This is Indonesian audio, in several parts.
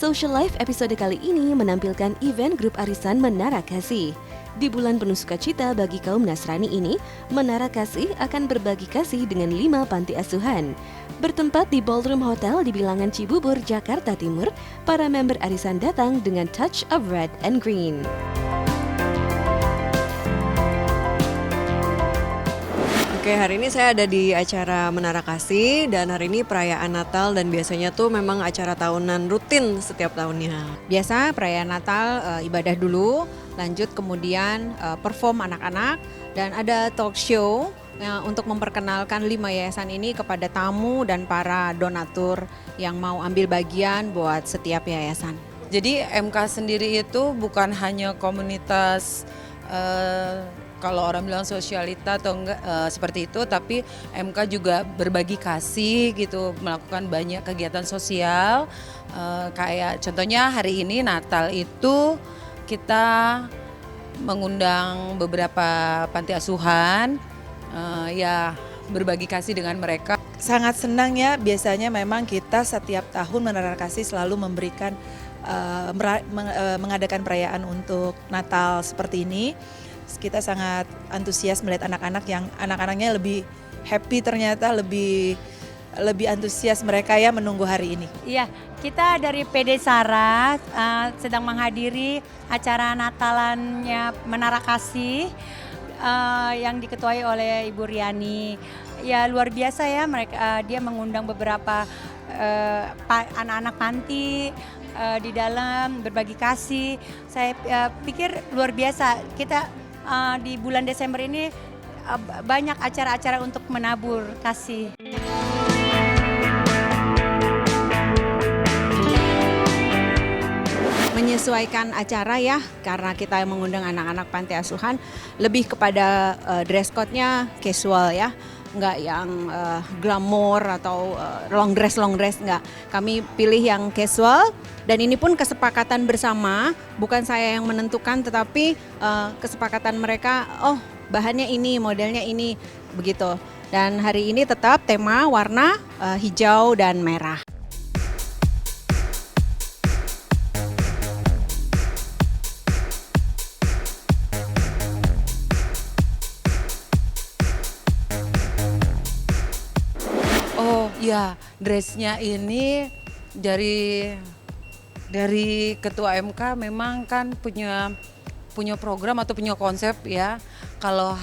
Social Life episode kali ini menampilkan event grup arisan Menara Kasih. Di bulan penuh sukacita bagi kaum Nasrani ini, Menara Kasih akan berbagi kasih dengan 5 panti asuhan. Bertempat di Ballroom Hotel di Bilangan Cibubur, Jakarta Timur, para member arisan datang dengan touch of red and green. Oke, hari ini saya ada di acara Menara Kasih dan hari ini perayaan Natal dan biasanya tuh memang acara tahunan rutin setiap tahunnya. Biasa perayaan Natal ibadah dulu, lanjut kemudian perform anak-anak dan ada talk show untuk memperkenalkan 5 yayasan ini kepada tamu dan para donatur yang mau ambil bagian buat setiap yayasan. Jadi MK sendiri itu bukan hanya komunitas kalau orang bilang sosialita atau enggak seperti itu, tapi MK juga berbagi kasih gitu, melakukan banyak kegiatan sosial. Kayak contohnya hari ini Natal itu kita mengundang beberapa panti asuhan, ya berbagi kasih dengan mereka. Sangat senang ya, biasanya memang kita setiap tahun Menara Kasih selalu memberikan mengadakan perayaan untuk Natal seperti ini. Kita sangat antusias melihat anak-anak yang anak-anaknya lebih happy, ternyata lebih antusias mereka ya menunggu hari ini. Iya, kita dari PD Sara sedang menghadiri acara Natalannya Menara Kasih yang diketuai oleh Ibu Riani. Ya luar biasa ya, dia mengundang beberapa anak-anak panti di dalam berbagi kasih. Saya pikir luar biasa. Kita di bulan Desember ini banyak acara-acara untuk menabur kasih. Menyesuaikan acara ya, karena kita mengundang anak-anak panti asuhan, lebih kepada dress code-nya casual ya. Enggak yang glamour atau long dress enggak. Kami pilih yang casual dan ini pun kesepakatan bersama, bukan saya yang menentukan tetapi kesepakatan mereka, oh bahannya ini, modelnya ini, begitu. Dan hari ini tetap tema warna hijau dan merah. Ya, dressnya ini dari Ketua MK memang kan punya program atau punya konsep ya. Kalau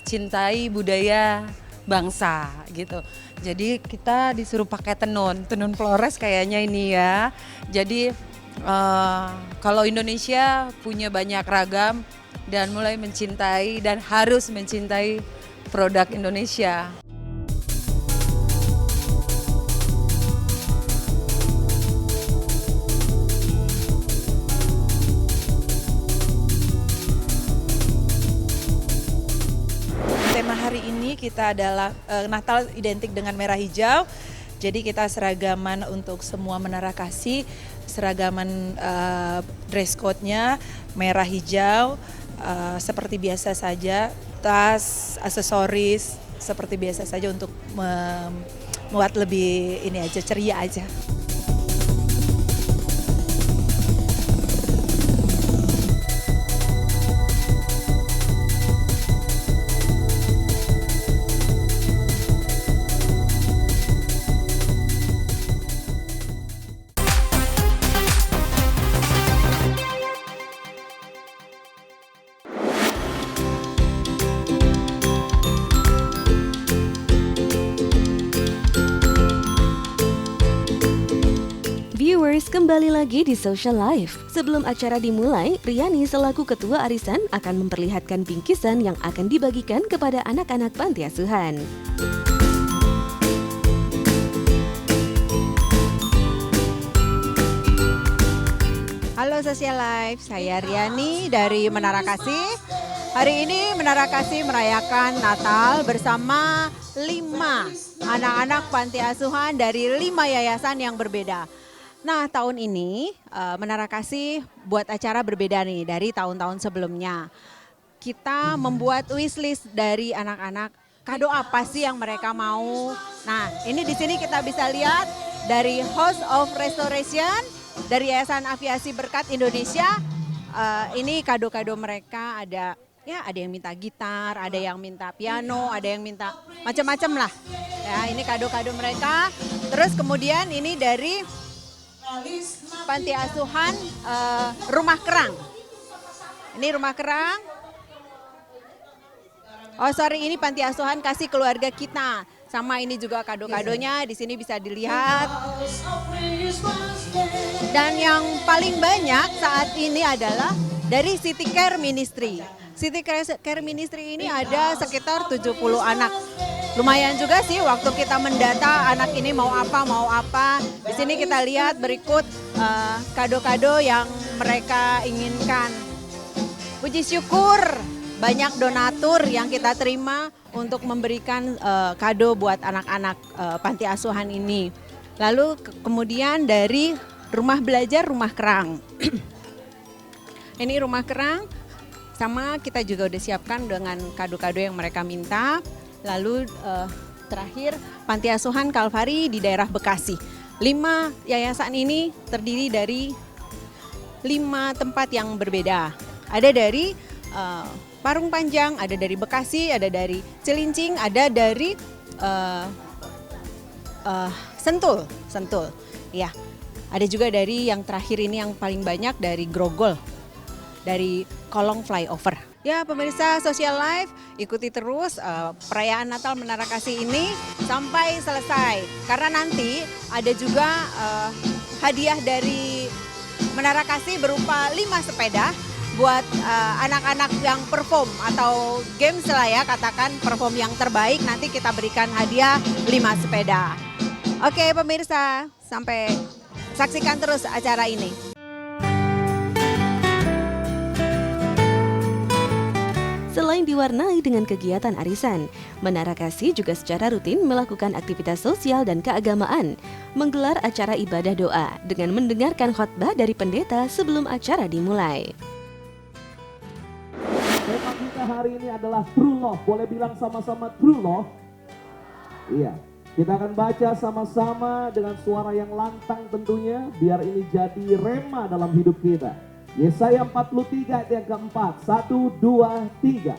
cintai budaya bangsa gitu. Jadi kita disuruh pakai tenun Flores kayaknya ini ya. Jadi kalau Indonesia punya banyak ragam dan mulai mencintai dan harus mencintai produk Indonesia. Tema hari ini kita adalah Natal identik dengan merah hijau. Jadi kita seragaman untuk semua Menara Kasih, seragaman dress code-nya merah hijau seperti biasa saja, tas, aksesoris seperti biasa saja untuk membuat lebih ini aja ceria aja. Viewers, kembali lagi di Social Life. Sebelum acara dimulai, Riani selaku ketua arisan akan memperlihatkan bingkisan yang akan dibagikan kepada anak-anak panti asuhan. Halo Social Life, saya Riani dari Menara Kasih. Hari ini Menara Kasih merayakan Natal bersama 5 anak-anak panti asuhan dari 5 yayasan yang berbeda. Nah tahun ini Menara Kasih buat acara berbeda nih dari tahun-tahun sebelumnya. Kita membuat wishlist dari anak-anak, kado apa sih yang mereka mau. Nah ini di sini kita bisa lihat dari House of Restoration dari Yayasan Aviasi Berkat Indonesia. Ini kado-kado mereka ada yang minta gitar, ada yang minta piano, ada yang minta macam-macam lah. Ya, ini kado-kado mereka. Terus kemudian ini dari Panti Asuhan Rumah Kerang. Ini Rumah Kerang. Oh sorry, ini Panti Asuhan Kasih Keluarga Kita. Sama ini juga kado-kadonya, di sini bisa dilihat. Dan yang paling banyak saat ini adalah dari City Care Ministry. City Care Ministry ini ada sekitar 70 anak. Lumayan juga sih waktu kita mendata anak ini mau apa. Di sini kita lihat berikut kado-kado yang mereka inginkan. Puji syukur banyak donatur yang kita terima untuk memberikan kado buat anak-anak panti asuhan ini. Lalu kemudian dari Rumah Belajar Rumah Kerang. Ini Rumah Kerang, sama kita juga udah siapkan dengan kado-kado yang mereka minta. Lalu terakhir Panti Asuhan Kalvari di daerah Bekasi. 5 yayasan ini terdiri dari 5 tempat yang berbeda. Ada dari Parung Panjang, ada dari Bekasi, ada dari Cilincing, ada dari Sentul. Ya, ada juga dari yang terakhir ini yang paling banyak dari Grogol, dari Kolong Flyover. Ya pemirsa Social Life, ikuti terus perayaan Natal Menara Kasih ini sampai selesai. Karena nanti ada juga hadiah dari Menara Kasih berupa 5 sepeda buat anak-anak yang perform atau games lah ya, katakan perform yang terbaik, nanti kita berikan hadiah 5 sepeda. Oke pemirsa, sampai saksikan terus acara ini. Selain diwarnai dengan kegiatan arisan, Menara Kasih juga secara rutin melakukan aktivitas sosial dan keagamaan, menggelar acara ibadah doa dengan mendengarkan khotbah dari pendeta sebelum acara dimulai. Tema kita hari ini adalah True Love. Boleh bilang sama-sama True Love? Iya. Kita akan baca sama-sama dengan suara yang lantang tentunya, biar ini jadi rema dalam hidup kita. Yesaya 43 ayat yang keempat. 1, 2, 3.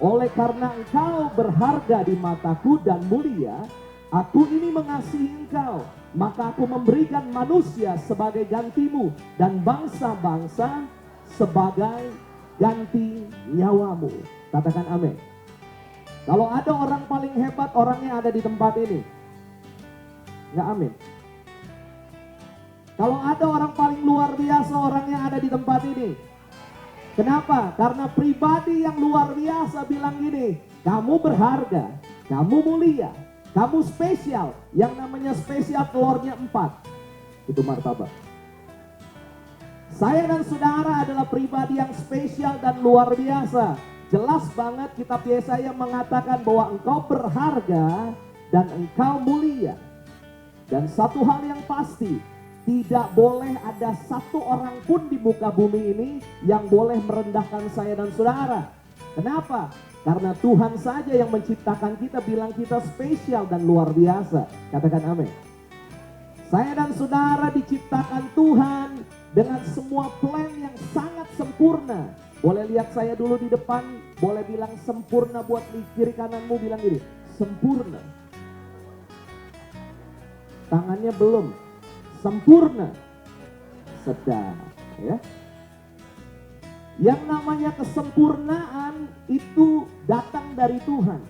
Oleh karena engkau berharga di mataku dan mulia, aku ini mengasihi engkau, maka aku memberikan manusia sebagai gantimu dan bangsa-bangsa sebagai ganti nyawamu. Katakan amin. Kalau ada orang paling hebat, orangnya ada di tempat ini. Nggak amin. Kalau ada orang paling luar biasa, orangnya ada di tempat ini. Kenapa? Karena pribadi yang luar biasa bilang gini, kamu berharga, kamu mulia, kamu spesial. Yang namanya spesial telurnya 4. Itu martabat. Saya dan saudara adalah pribadi yang spesial dan luar biasa. Jelas banget kitab Yesaya mengatakan bahwa engkau berharga dan engkau mulia. Dan satu hal yang pasti, tidak boleh ada satu orang pun di muka bumi ini yang boleh merendahkan saya dan saudara. Kenapa? Karena Tuhan saja yang menciptakan kita, bilang kita spesial dan luar biasa. Katakan amin. Saya dan saudara diciptakan Tuhan dengan semua plan yang sangat sempurna. Boleh lihat saya dulu di depan, boleh bilang sempurna buat di kiri kananmu, bilang gini, sempurna. Tangannya belum, sempurna. Sedang, ya. Yang namanya kesempurnaan itu datang dari Tuhan.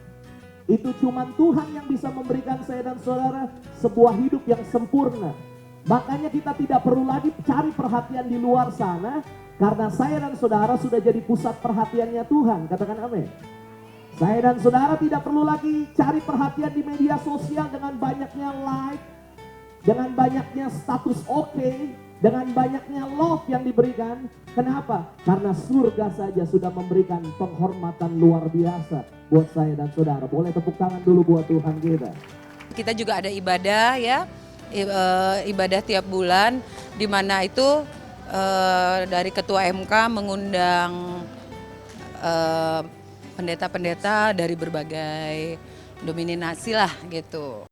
Itu cuma Tuhan yang bisa memberikan saya dan saudara sebuah hidup yang sempurna. Makanya kita tidak perlu lagi cari perhatian di luar sana, karena saya dan saudara sudah jadi pusat perhatiannya Tuhan. Katakan amin. Saya dan saudara tidak perlu lagi cari perhatian di media sosial dengan banyaknya like, dengan banyaknya status oke, dengan banyaknya love yang diberikan. Kenapa? Karena surga saja sudah memberikan penghormatan luar biasa buat saya dan saudara. Boleh tepuk tangan dulu buat Tuhan kita. Kita juga ada ibadah ya, ibadah tiap bulan, di mana itu dari Ketua MK mengundang pendeta-pendeta dari berbagai denominasi lah gitu.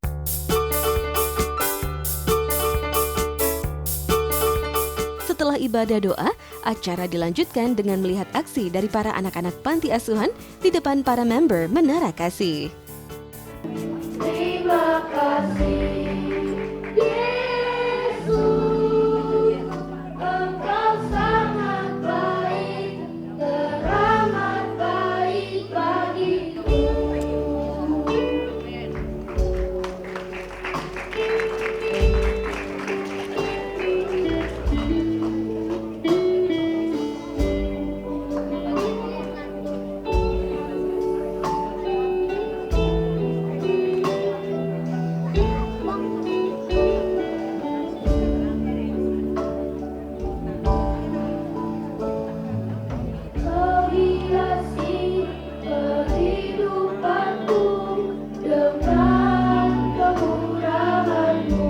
ibadah doa, acara dilanjutkan dengan melihat aksi dari para anak-anak panti asuhan di depan para member Menara Kasih. Terima kasih, Yesus, Engkau sangat baik, teramat baik bagiku. Hiasi kehidupanku dengan kemurahan-Mu.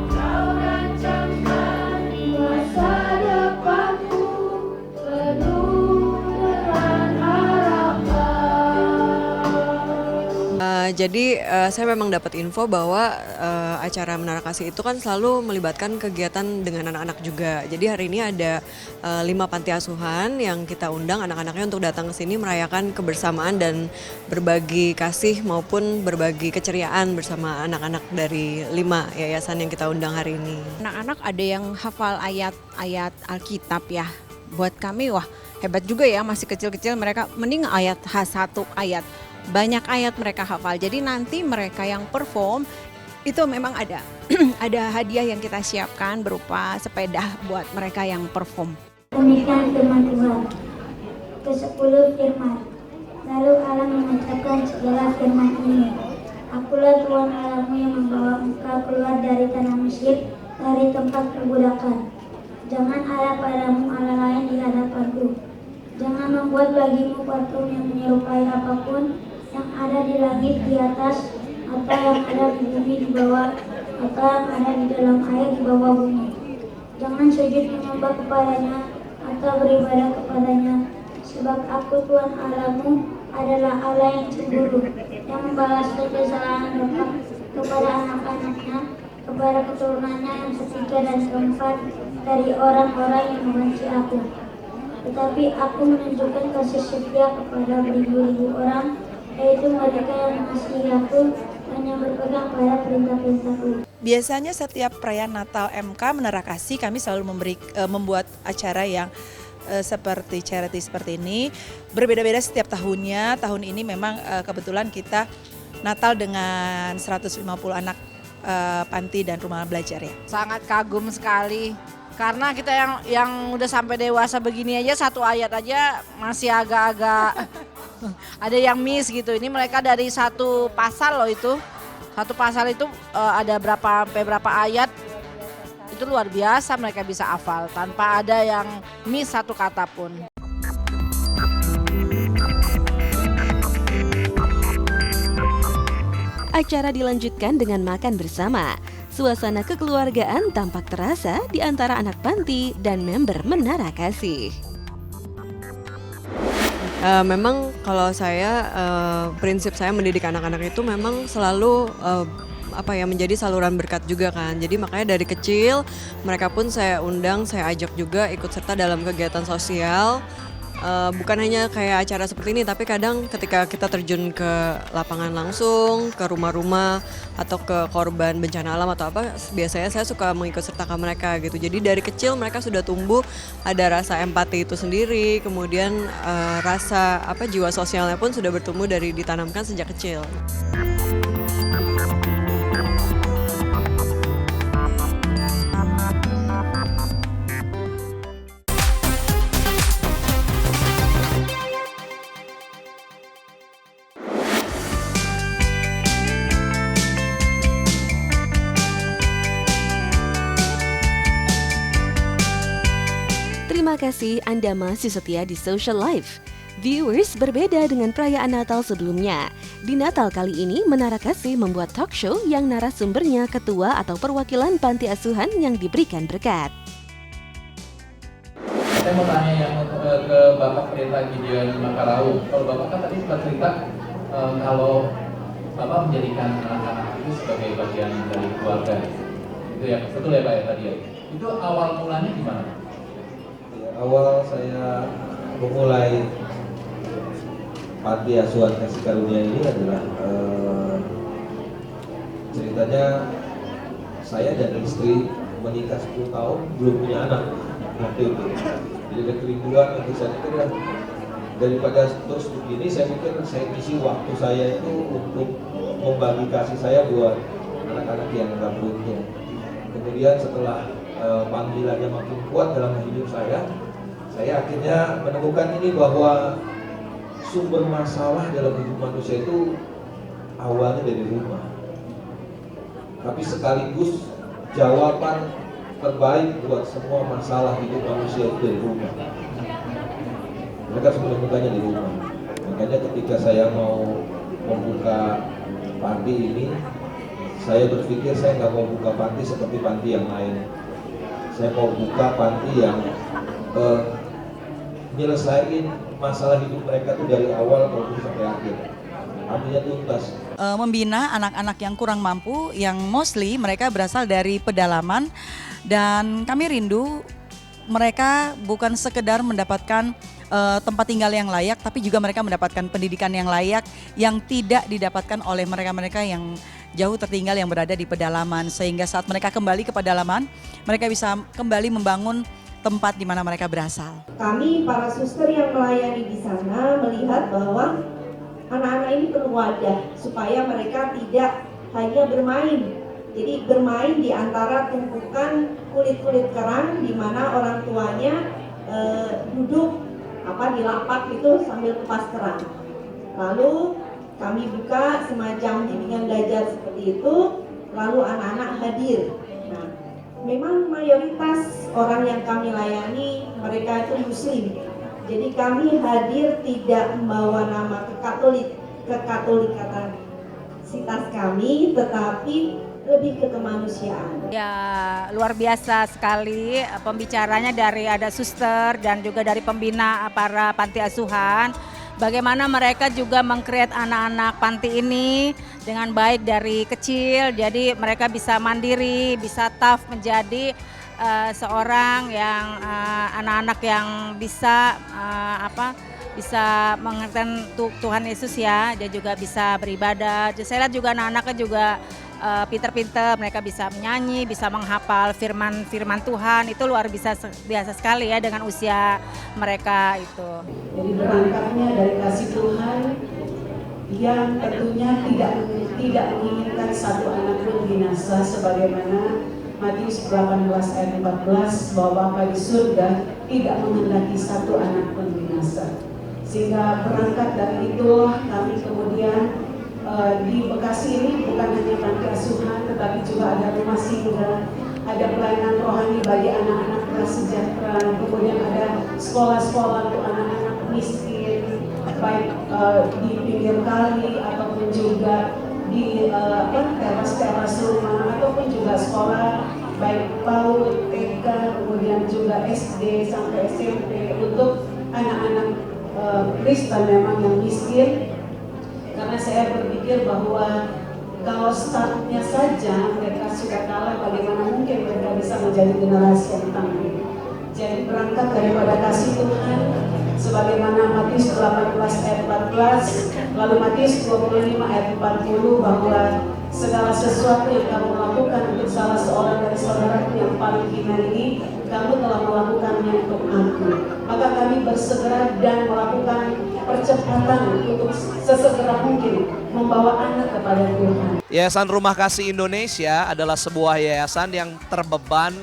Kau rancangkan masa depanku penuh dengan harapan. Jadi saya memang dapat info bahwa acara Menara Kasih itu kan selalu melibatkan kegiatan dengan anak-anak juga. Jadi hari ini ada 5 panti asuhan yang kita undang anak-anaknya untuk datang ke sini merayakan kebersamaan dan berbagi kasih maupun berbagi keceriaan bersama anak-anak dari 5 yayasan yang kita undang hari ini. Anak-anak ada yang hafal ayat-ayat Alkitab ya. Buat kami wah hebat juga ya, masih kecil-kecil mereka mending ayat satu ayat. Banyak ayat mereka hafal. Jadi nanti mereka yang perform itu memang ada ada hadiah yang kita siapkan berupa sepeda buat mereka yang perform. Demikian firman Tuhan. Ke-10 firman. Lalu Allah mengucapkan segala firman ini. Akulah Tuhan Allahmu yang membawa engkau keluar dari tanah Mesir, dari tempat perbudakan. Jangan harap padamu Allah lain di hadapanku. Jangan membuat bagimu patung yang menyerupai apapun yang ada di langit di atas, atau yang ada di bumi di bawah, atau yang ada di dalam air di bawah bumi. Jangan sujud menyembah kepadanya atau beribadah kepadanya, sebab aku Tuhan Allahmu adalah Allah yang cemburu, yang membalas kesalahan bapa kepada anak-anaknya, kepada keturunannya yang ketiga dan keempat dari orang-orang yang membenci aku. Tetapi aku menunjukkan kasih setia kepada beribu-ribu orang, yaitu mereka yang mengasihi aku dan yang berpegang pada perintah-perintahku. Biasanya setiap perayaan Natal MK Menara Kasih kami selalu membuat acara yang seperti charity seperti ini. Berbeda-beda setiap tahunnya. Tahun ini memang kebetulan kita Natal dengan 150 anak panti dan rumah belajar ya. Sangat kagum sekali. Karena kita yang udah sampai dewasa begini aja satu ayat aja masih agak-agak ada yang miss gitu. Ini mereka dari satu pasal loh itu. Satu pasal itu ada berapa ayat. Itu luar biasa mereka bisa hafal tanpa ada yang miss satu kata pun. Acara dilanjutkan dengan makan bersama. Suasana kekeluargaan tampak terasa di antara anak panti dan member Menara Kasih. Memang kalau saya prinsip saya mendidik anak-anak itu memang selalu menjadi saluran berkat juga kan. Jadi makanya dari kecil mereka pun saya undang, saya ajak juga ikut serta dalam kegiatan sosial. Bukan hanya kayak acara seperti ini, tapi kadang ketika kita terjun ke lapangan langsung, ke rumah-rumah atau ke korban bencana alam atau apa, biasanya saya suka mengikut sertakan mereka gitu. Jadi dari kecil mereka sudah tumbuh ada rasa empati itu sendiri, kemudian rasa jiwa sosialnya pun sudah bertumbuh dari ditanamkan sejak kecil. Terima kasih Anda masih setia di Social Life. Viewers, berbeda dengan perayaan Natal sebelumnya. Di Natal kali ini, Menara Kasih membuat talk show yang narasumbernya ketua atau perwakilan panti asuhan yang diberikan berkat. Saya mau tanya yang ke Bapak Pendeta Gideon Makarau. Kalau Bapak kan tadi sempat cerita kalau Bapak menjadikan anak-anak itu sebagai bagian dari keluarga. Itu ya, betul ya Pak ya tadi ya? Itu awal mulanya gimana? Ya, awal saya memulai panti asuhan kasih karunia ini adalah ceritanya saya dan istri menikah 10 tahun belum punya anak waktu itu. Jadi ada kerinduan untuk saya pikir daripada terus begini, saya pikir saya isi waktu saya itu untuk membagi kasih saya buat anak-anak yang nggak beruntung. Kemudian setelah panggilannya makin kuat dalam hidup saya akhirnya menemukan ini bahwa sumber masalah dalam hidup manusia itu awalnya dari rumah. Tapi sekaligus jawaban terbaik buat semua masalah hidup manusia itu dari rumah. Mereka semua menemukannya di rumah. Makanya ketika saya mau membuka panti ini, saya berpikir saya nggak mau buka panti seperti panti yang lain. Saya mau buka panti yang nyelesain masalah hidup mereka tuh dari awal maupun sampai akhir. Artinya tuntas. Membina anak-anak yang kurang mampu, yang mostly mereka berasal dari pedalaman, dan kami rindu mereka bukan sekedar mendapatkan tempat tinggal yang layak, tapi juga mereka mendapatkan pendidikan yang layak yang tidak didapatkan oleh mereka-mereka yang jauh tertinggal yang berada di pedalaman, sehingga saat mereka kembali ke pedalaman, mereka bisa kembali membangun tempat di mana mereka berasal. Kami para suster yang melayani di sana melihat bahwa anak-anak ini perlu wadah supaya mereka tidak hanya bermain. Jadi bermain di antara tumpukan kulit-kulit kerang di mana orang tuanya duduk di lapak itu sambil kupas kerang. Lalu kami buka semacam bimbingan belajar seperti itu, lalu anak-anak hadir. Nah, memang mayoritas orang yang kami layani mereka itu muslim. Jadi kami hadir tidak membawa nama kekatolikatan sitas kami, tetapi lebih ke kemanusiaan. Ya, luar biasa sekali pembicaranya, dari ada suster dan juga dari pembina para panti asuhan. Bagaimana mereka juga meng-create anak-anak panti ini dengan baik dari kecil, jadi mereka bisa mandiri, bisa tough menjadi seorang yang anak-anak yang bisa bisa mengerti Tuhan Yesus ya. Dia juga bisa beribadah. Saya lihat juga anak-anaknya juga pinter-pinter, mereka bisa menyanyi, bisa menghafal firman Tuhan. Itu luar biasa sekali ya dengan usia mereka itu. Jadi berangkatnya dari kasih Tuhan yang tentunya tidak menginginkan satu anak pun binasa, sebagaimana Matius 18 ayat 14 bahwa Bapa di surga tidak menghendaki satu anak pun binasa. Sehingga berangkat dari itulah kami kemudian di Bekasi ini bukan hanya panti asuhan, tetapi juga ada rumah singgah, ada pelayanan rohani bagi anak-anak prasejahtera, kemudian ada sekolah-sekolah untuk anak-anak miskin, baik di pinggir kali ataupun juga di teras-teras rumah, ataupun juga sekolah baik PAUD, TK, kemudian juga SD sampai SMP untuk anak-anak Kristen memang yang miskin. Karena saya berpikir bahwa kalau startnya saja mereka sudah kalah, bagaimana mungkin mereka bisa menjadi generasi yang tangguh. Jadi berangkat daripada kasih Tuhan, sebagaimana Matius 18 ayat 14, lalu Matius 25 ayat 40, bahwa segala sesuatu yang kamu lakukan untuk salah seorang dari saudaraku yang paling hina ini, kamu telah melakukannya untuk aku. Maka kami bersegera dan melakukan percepatan untuk sesegera mungkin membawa anak kepada Tuhan. Yayasan Rumah Kasih Indonesia adalah sebuah yayasan yang terbeban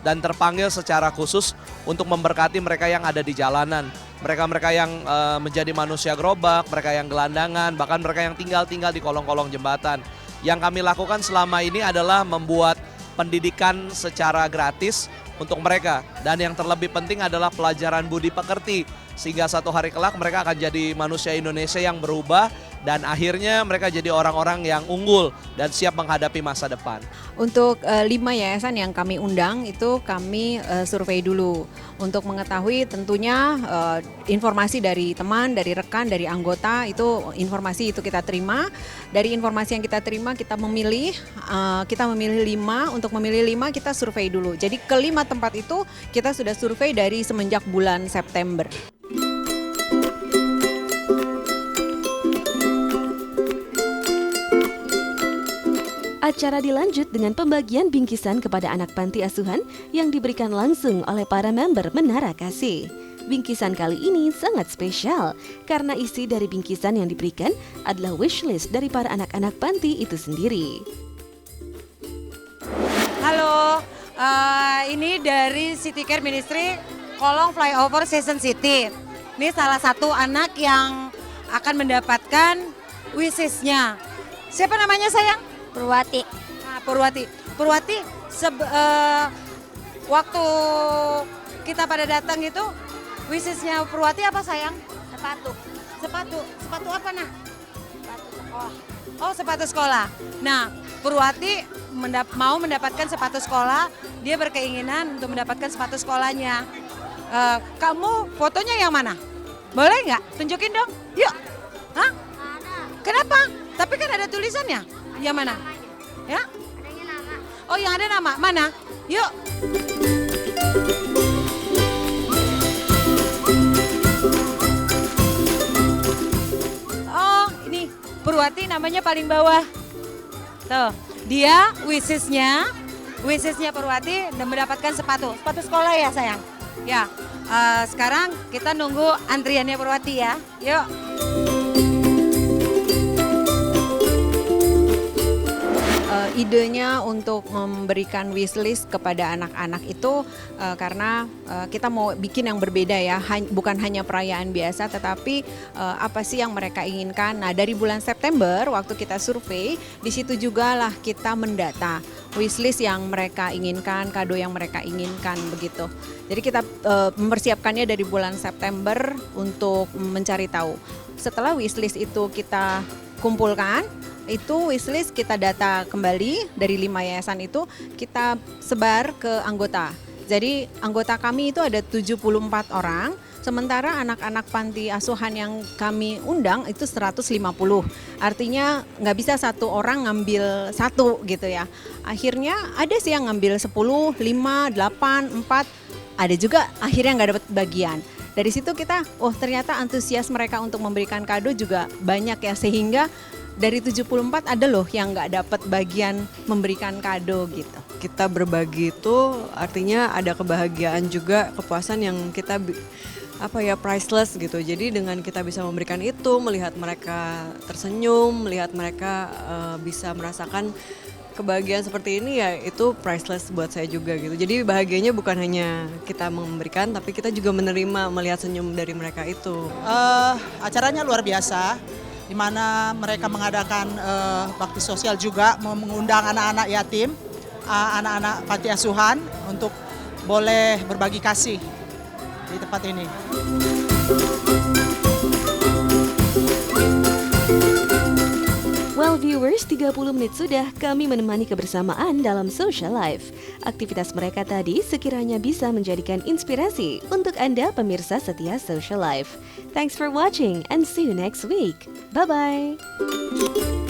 dan terpanggil secara khusus untuk memberkati mereka yang ada di jalanan. Mereka-mereka yang menjadi manusia gerobak, mereka yang gelandangan, bahkan mereka yang tinggal di kolong-kolong jembatan. Yang kami lakukan selama ini adalah membuat pendidikan secara gratis untuk mereka. Dan yang terlebih penting adalah pelajaran budi pekerti. Sehingga satu hari kelak mereka akan jadi manusia Indonesia yang berubah dan akhirnya mereka jadi orang-orang yang unggul dan siap menghadapi masa depan. Untuk 5 yayasan yang kami undang itu kami survei dulu untuk mengetahui tentunya informasi dari teman, dari rekan, dari anggota, itu informasi itu kita terima. Dari informasi yang kita terima kita memilih 5, untuk memilih 5 kita survei dulu. Jadi ke 5 tempat itu kita sudah survei dari semenjak bulan September. Acara dilanjut dengan pembagian bingkisan kepada anak panti asuhan yang diberikan langsung oleh para member Menara Kasih. Bingkisan kali ini sangat spesial karena isi dari bingkisan yang diberikan adalah wishlist dari para anak-anak panti itu sendiri. Halo, ini dari City Care Ministry Kolong Flyover Season City. Ini salah satu anak yang akan mendapatkan wishlist-nya. Siapa namanya sayang? Purwati. Nah, Purwati. Purwati, waktu kita pada datang itu, wishlist-nya Purwati apa sayang? Sepatu. Sepatu. Sepatu apa nah? Sepatu sekolah. Oh, sepatu sekolah. Nah, Purwati mau mendapatkan sepatu sekolah, dia berkeinginan untuk mendapatkan sepatu sekolahnya. Kamu fotonya yang mana? Boleh nggak? Tunjukin dong. Yuk. Hah? Kenapa? Tapi kan ada tulisannya. Yang mana? Ya? Adanya nama. Oh, yang ada nama. Mana? Yuk. Oh, ini Purwati namanya paling bawah. Tuh, dia wishlist-nya Purwati mendapatkan sepatu sekolah ya sayang. Ya, sekarang kita nunggu antriannya Purwati ya. Yuk. Idenya untuk memberikan wishlist kepada anak-anak itu karena kita mau bikin yang berbeda ya, bukan hanya perayaan biasa tetapi apa sih yang mereka inginkan. Nah, dari bulan September waktu kita survei, di situ juga lah kita mendata wishlist yang mereka inginkan, kado yang mereka inginkan begitu. Jadi kita mempersiapkannya dari bulan September untuk mencari tahu. Setelah wishlist itu kita kumpulkan, itu wishlist kita data kembali dari 5 yayasan itu kita sebar ke anggota. Jadi anggota kami itu ada 74 orang, sementara anak-anak panti asuhan yang kami undang itu 150. Artinya nggak bisa satu orang ngambil satu gitu ya. Akhirnya ada sih yang ngambil 10, 5, 8, 4, ada juga akhirnya nggak dapat bagian. Dari situ kita, ternyata antusias mereka untuk memberikan kado juga banyak ya, sehingga dari 74 ada loh yang nggak dapat bagian memberikan kado gitu. Kita berbagi itu artinya ada kebahagiaan juga, kepuasan yang kita priceless gitu. Jadi dengan kita bisa memberikan itu, melihat mereka tersenyum, melihat mereka bisa merasakan kebahagiaan seperti ini, ya itu priceless buat saya juga gitu. Jadi bahagianya bukan hanya kita memberikan, tapi kita juga menerima, melihat senyum dari mereka itu. Acaranya luar biasa, di mana mereka mengadakan bakti sosial juga, mengundang anak-anak yatim, anak-anak panti asuhan untuk boleh berbagi kasih di tempat ini. Well viewers, 30 menit sudah kami menemani kebersamaan dalam Social Life. Aktivitas mereka tadi sekiranya bisa menjadikan inspirasi untuk Anda pemirsa setia Social Life. Thanks for watching and see you next week. Bye-bye.